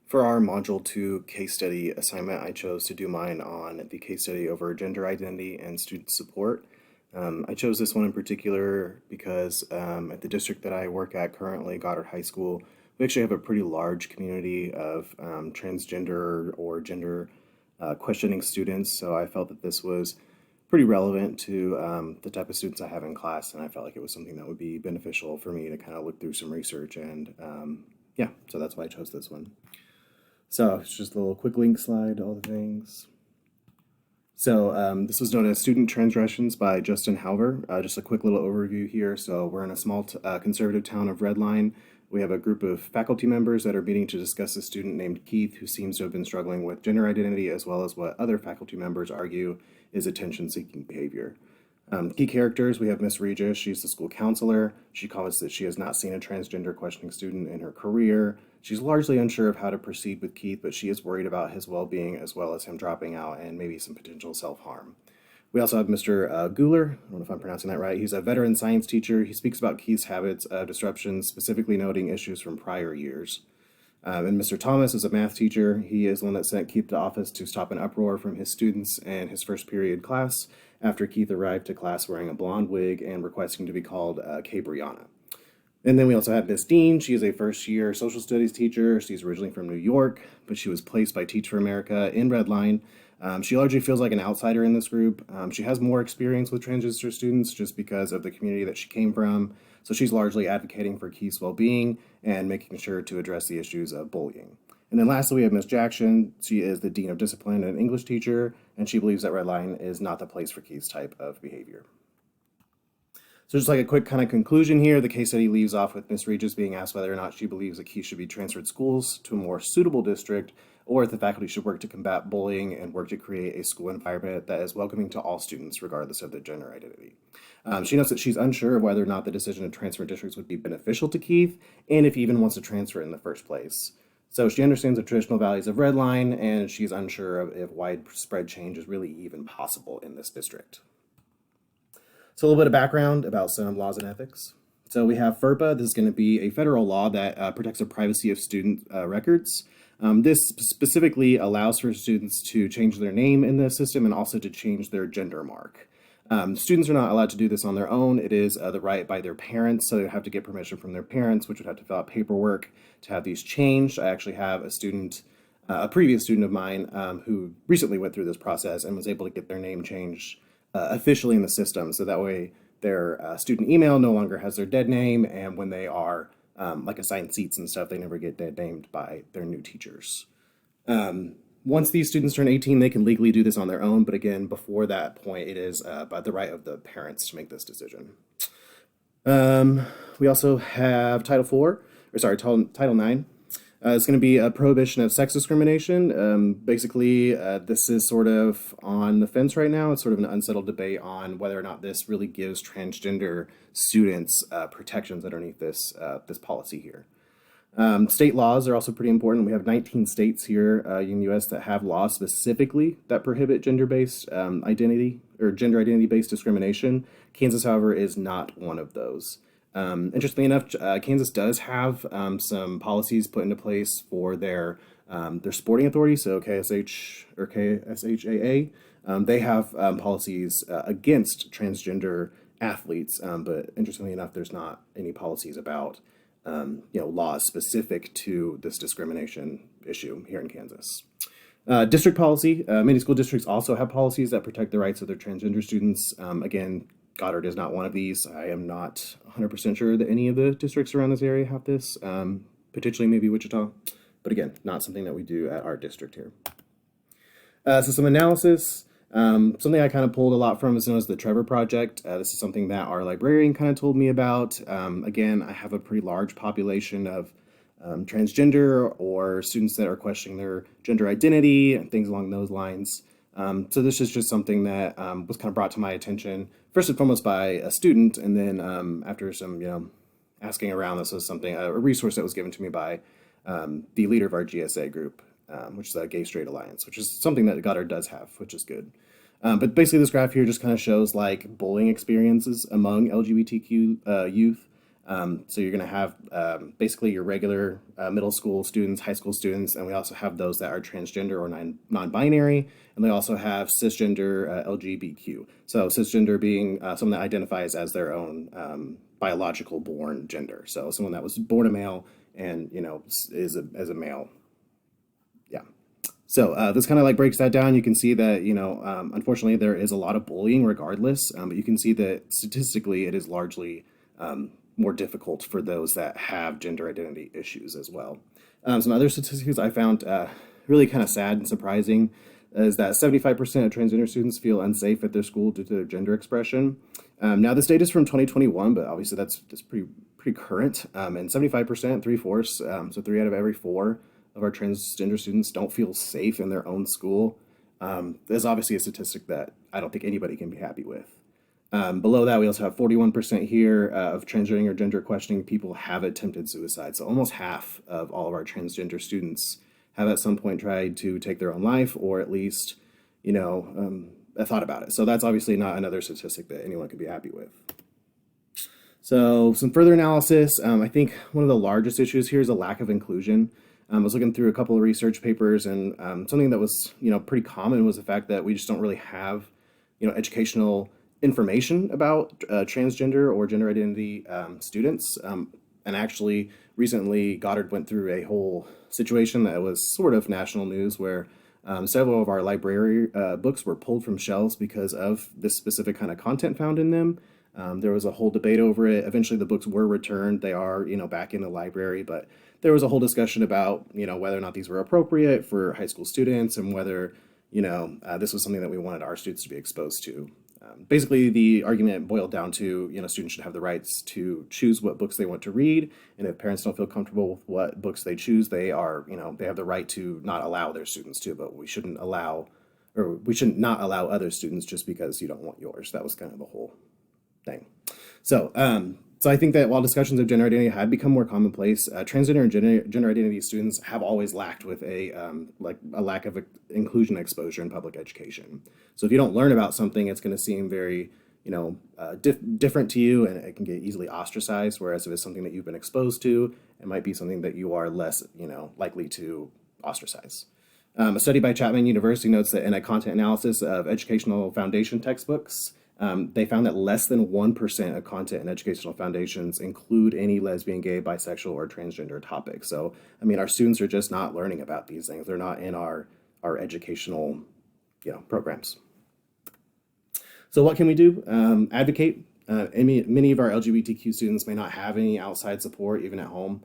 For our Module 2 case study assignment, I chose to do mine on the case study over gender identity and student support. I chose this one in particular because at the district that I work at currently, Goddard High School, we actually have a pretty large community of transgender or gender questioning students. So I felt that this was pretty relevant to the type of students I have in class, and I felt like it was something that would be beneficial for me to kind of look through some research and yeah, so that's why I chose this one. So it's just a little quick link slide, all the things. So this was known as Student Transgressions by Justin Halver. Just a quick little overview here. So we're in a small conservative town of Redline. We have a group of faculty members that are meeting to discuss a student named Keith who seems to have been struggling with gender identity as well as what other faculty members argue is attention-seeking behavior. Key characters, we have Miss Regis. She's the school counselor. She comments that she has not seen a transgender questioning student in her career. She's largely unsure of how to proceed with Keith, but she is worried about his well-being as well as him dropping out and maybe some potential self-harm. We also have Mr. Guler. I don't know if I'm pronouncing that right. He's a veteran science teacher. He speaks about Keith's habits of disruption, specifically noting issues from prior years. And Mr. Thomas is a math teacher. He is the one that sent Keith to office to stop an uproar from his students in his first period class after Keith arrived to class wearing a blonde wig and requesting to be called Cabriana. And then we also have Miss Dean. She is a first-year social studies teacher. She's originally from New York, but she was placed by Teach for America in Redline. She largely feels like an outsider in this group. She has more experience with transgender students just because of the community that she came from. So she's largely advocating for Keith's well-being and making sure to address the issues of bullying. And then lastly, we have Miss Jackson. She is the Dean of Discipline and English teacher, and she believes that Redline is not the place for Keith's type of behavior. So just like a quick kind of conclusion here, the case study leaves off with Miss Regis being asked whether or not she believes that Keith should be transferred schools to a more suitable district, or if the faculty should work to combat bullying and work to create a school environment that is welcoming to all students, regardless of their gender identity. She notes that she's unsure of whether or not the decision to transfer districts would be beneficial to Keith, and if he even wants to transfer in the first place. So she understands the traditional values of Redline, and she's unsure of if widespread change is really even possible in this district. So a little bit of background about some laws and ethics. So we have FERPA. This is going to be a federal law that protects the privacy of student records. This specifically allows for students to change their name in the system and also to change their gender mark. Students are not allowed to do this on their own. It is the right by their parents, so they have to get permission from their parents, which would have to fill out paperwork to have these changed. I actually have a student, a previous student of mine, who recently went through this process and was able to get their name changed officially in the system, so that way their student email no longer has their dead name, and when they are like assigned seats and stuff, they never get dead named by their new teachers. Once these students turn 18, they can legally do this on their own, but again, before that point, it is by the right of the parents to make this decision. We also have Title 9. It's going to be a prohibition of sex discrimination. Basically, this is sort of on the fence right now. It's sort of an unsettled debate on whether or not this really gives transgender students protections underneath this policy here. State laws are also pretty important. We have 19 states here in the U.S. that have laws specifically that prohibit gender-based identity or gender identity-based discrimination. Kansas, however, is not one of those. Interestingly enough, Kansas does have some policies put into place for their sporting authority, so KSH or KSHAA. They have policies against transgender athletes, but interestingly enough, there's not any policies about laws specific to this discrimination issue here in Kansas. District policy. Many school districts also have policies that protect the rights of their transgender students. Again, Goddard is not one of these. I am not 100% sure that any of the districts around this area have this, potentially maybe Wichita, but again, not something that we do at our district here. So some analysis. Something I kind of pulled a lot from is known as the Trevor Project. This is something that our librarian kind of told me about. Again, I have a pretty large population of transgender or students that are questioning their gender identity and things along those lines. So this is just something that was kind of brought to my attention, first and foremost by a student, and then after some, asking around, this was something, a resource that was given to me by the leader of our GSA group, which is the Gay Straight Alliance, which is something that Goddard does have, which is good. But basically this graph here just kind of shows like bullying experiences among LGBTQ youth. So you're going to have basically your regular middle school students, high school students, and we also have those that are transgender or non-binary, and they also have cisgender LGBTQ. So cisgender being someone that identifies as their own biological born gender. So someone that was born a male and is as a male. Yeah. So this kind of like breaks that down. You can see that, unfortunately, there is a lot of bullying regardless, but you can see that statistically it is largely more difficult for those that have gender identity issues as well. Some other statistics I found really kind of sad and surprising is that 75% of transgender students feel unsafe at their school due to their gender expression. Now, this data is from 2021, but obviously that's pretty current. And 75%, three-fourths, so 3 out of every 4 of our transgender students don't feel safe in their own school. That's obviously a statistic that I don't think anybody can be happy with. Below that, we also have 41% here of transgender or gender questioning people have attempted suicide. So almost half of all of our transgender students have at some point tried to take their own life, or at least, thought about it. So that's obviously not another statistic that anyone could be happy with. So some further analysis, I think one of the largest issues here is a lack of inclusion. I was looking through a couple of research papers, and something that was, pretty common was the fact that we just don't really have, educational information about transgender or gender identity students. And actually, recently, Goddard went through a whole situation that was sort of national news where several of our library books were pulled from shelves because of this specific kind of content found in them. There was a whole debate over it. Eventually, the books were returned. They are, back in the library, but there was a whole discussion about, whether or not these were appropriate for high school students and whether, this was something that we wanted our students to be exposed to. Basically, the argument boiled down to, students should have the rights to choose what books they want to read. And if parents don't feel comfortable with what books they choose, they are, they have the right to not allow their students to, but we should not allow other students just because you don't want yours. That was kind of the whole thing. So I think that while discussions of gender identity have become more commonplace, transgender and gender identity students have always lacked with a lack of inclusion exposure in public education. So if you don't learn about something, it's going to seem very, different to you, and it can get easily ostracized. Whereas if it's something that you've been exposed to, it might be something that you are less, likely to ostracize. A study by Chapman University notes that in a content analysis of educational foundation textbooks, they found that less than 1% of content in educational foundations include any lesbian, gay, bisexual, or transgender topics. So, our students are just not learning about these things. They're not in our educational, programs. So what can we do? Advocate. Many of our LGBTQ students may not have any outside support, even at home.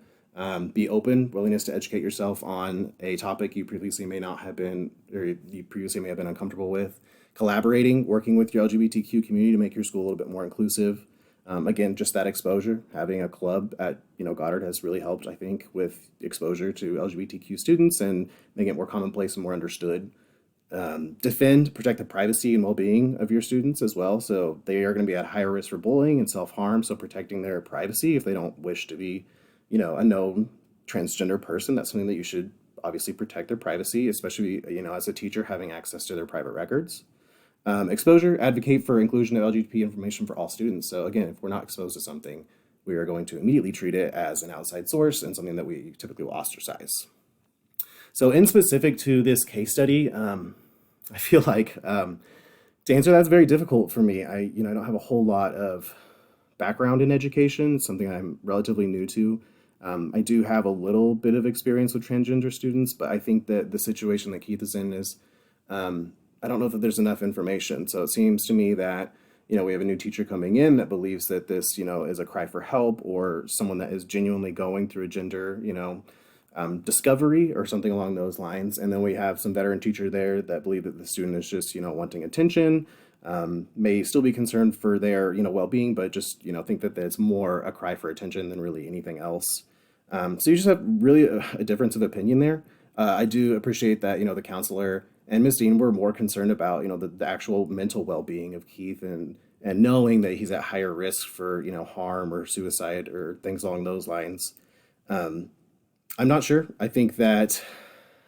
Be open, willingness to educate yourself on a topic you previously may not have been, or you previously may have been uncomfortable with. Collaborating, working with your LGBTQ community to make your school a little bit more inclusive. Again, just that exposure. Having a club at Goddard has really helped, I think, with exposure to LGBTQ students and making it more commonplace and more understood. Defend, protect the privacy and well-being of your students as well. So they are going to be at higher risk for bullying and self-harm. So protecting their privacy if they don't wish to be, a known transgender person, that's something that you should obviously protect their privacy, especially, as a teacher having access to their private records. Exposure, advocate for inclusion of LGBT information for all students. So again, if we're not exposed to something, we are going to immediately treat it as an outside source and something that we typically will ostracize. So in specific to this case study, I feel like to answer that's very difficult for me. I don't have a whole lot of background in education. It's something I'm relatively new to. I do have a little bit of experience with transgender students, but I think that the situation that Keith is in is, I don't know that there's enough information. So it seems to me that, we have a new teacher coming in that believes that this, is a cry for help or someone that is genuinely going through a gender, discovery or something along those lines. And then we have some veteran teacher there that believe that the student is just, wanting attention, may still be concerned for their, well-being, but just, think that it's more a cry for attention than really anything else. So you just have really a difference of opinion there. I do appreciate that, the counselor and Ms. Dean were more concerned about, the actual mental well-being of Keith and knowing that he's at higher risk for, harm or suicide or things along those lines. I'm not sure. I think that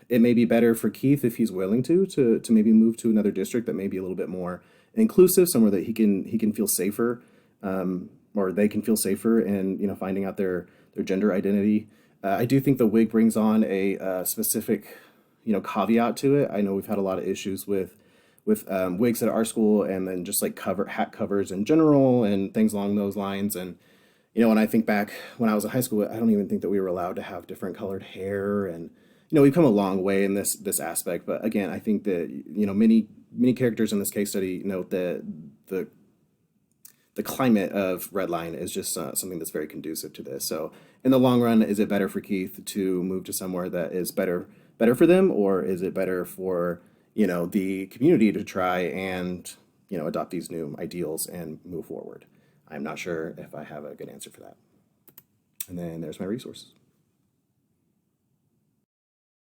it may be better for Keith if he's willing to maybe move to another district that may be a little bit more inclusive, somewhere that he can feel safer. or they can feel safer in finding out their gender identity. I do think the wig brings on a specific caveat to it. I know we've had a lot of issues with wigs at our school, and then just like hat covers in general and things along those lines. And when I think back when I was in high school, I don't even think that we were allowed to have different colored hair. And we've come a long way in this aspect. But again, I think that many characters in this case study note that the climate of Redline is just something that's very conducive to this. So in the long run, is it better for Keith to move to somewhere that is better for them, or is it better for the community to try and adopt these new ideals and move forward? I'm not sure if I have a good answer for that. And then there's my resources.